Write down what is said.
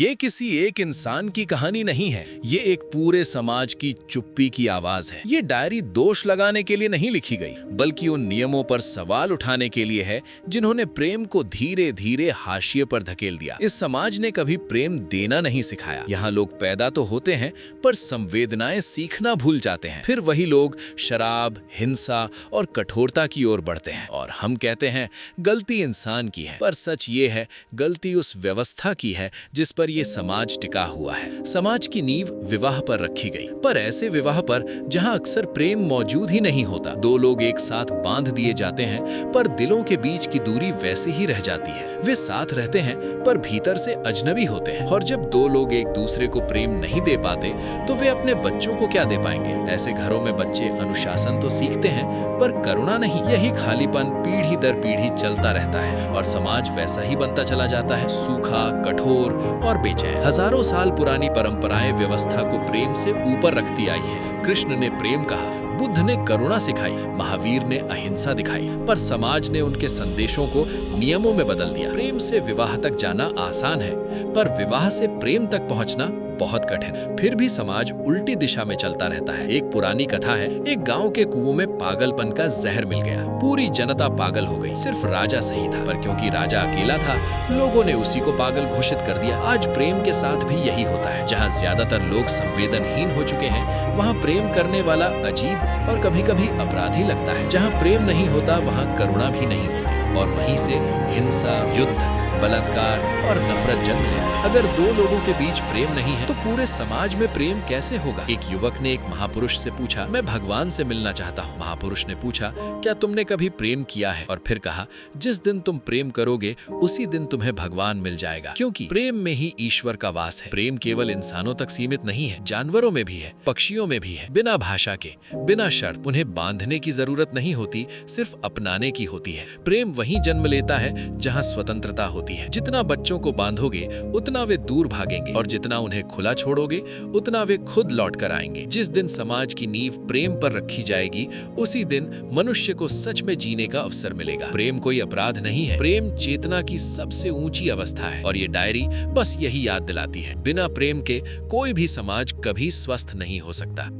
ये किसी एक इंसान की कहानी नहीं है, ये एक पूरे समाज की चुप्पी की आवाज है। ये डायरी दोष लगाने के लिए नहीं लिखी गई, बल्कि उन नियमों पर सवाल उठाने के लिए है जिन्होंने प्रेम को धीरे धीरे हाशिए पर धकेल दिया। इस समाज ने कभी प्रेम देना नहीं सिखाया। यहाँ लोग पैदा तो होते हैं पर संवेदनाएं सीखना भूल जाते हैं। फिर वही लोग शराब, हिंसा और कठोरता की ओर बढ़ते हैं और हम कहते हैं गलती इंसान की है। पर सच ये है, गलती उस व्यवस्था की है जिस पर ये समाज टिका हुआ है। समाज की नींव विवाह पर रखी गई, पर ऐसे विवाह पर जहां अक्सर प्रेम मौजूद ही नहीं होता। दो लोग एक साथ बांध दिए जाते हैं पर दिलों के बीच की दूरी वैसी ही रह जाती है। वे साथ रहते हैं पर भीतर से अजनबी होते हैं। और जब दो लोग एक दूसरे को प्रेम नहीं दे पाते तो वे अपने बच्चों को क्या दे पाएंगे। ऐसे घरों में बच्चे अनुशासन तो सीखते हैं पर करुणा नहीं। यही खालीपन पीढ़ी दर पीढ़ी चलता रहता है और समाज वैसा ही बनता चला जाता है, सूखा, कठोर और बेचैन। हजारों साल पुरानी परंपराएं व्यवस्था को प्रेम से ऊपर रखती आई हैं। कृष्ण ने प्रेम कहा, बुद्ध ने करुणा सिखाई, महावीर ने अहिंसा दिखाई, पर समाज ने उनके संदेशों को नियमों में बदल दिया। प्रेम से विवाह तक जाना आसान है, पर विवाह से प्रेम तक पहुंचना बहुत कठिन है। फिर भी समाज उल्टी दिशा में चलता रहता है। एक पुरानी कथा है, एक गांव के कुओं में पागलपन का जहर मिल गया। पूरी जनता पागल हो गई, सिर्फ राजा सही था। पर क्योंकि राजा अकेला था, लोगों ने उसी को पागल घोषित कर दिया। आज प्रेम के साथ भी यही होता है। जहाँ ज्यादातर लोग संवेदनहीन हो चुके हैं, वहाँ प्रेम करने वाला अजीब और कभी-कभी अपराधी लगता है। जहाँ प्रेम नहीं होता, वहाँ करुणा भी नहीं होती और वहीं से हिंसा, युद्ध, बलात्कार और नफरत जन्म लेते हैं। अगर दो लोगों के बीच प्रेम नहीं है तो पूरे समाज में प्रेम कैसे होगा। एक युवक ने एक महापुरुष से पूछा, मैं भगवान से मिलना चाहता हूँ। महापुरुष ने पूछा, क्या तुमने कभी प्रेम किया है? और फिर कहा, जिस दिन तुम प्रेम करोगे उसी दिन तुम्हें भगवान मिल जाएगा, क्योंकि प्रेम में ही ईश्वर का वास है। प्रेम केवल इंसानों तक सीमित नहीं है, जानवरों में भी है, पक्षियों में भी है। बिना भाषा के, बिना शर्त, उन्हें बांधने की जरूरत नहीं होती, सिर्फ अपनाने की होती है। प्रेम वहीं जन्म लेता है जहाँ स्वतंत्रता होती है। जितना बच्चों को बांधोगे उतना वे दूर भागेंगे और जितना उन्हें खुला छोड़ोगे उतना वे खुद लौट कर आएंगे। जिस दिन समाज की नींव प्रेम पर रखी जाएगी उसी दिन मनुष्य को सच में जीने का अवसर मिलेगा। प्रेम कोई अपराध नहीं है, प्रेम चेतना की सबसे ऊंची अवस्था है और ये डायरी बस यही याद दिलाती है। बिना प्रेम के कोई भी समाज कभी स्वस्थ नहीं हो सकता।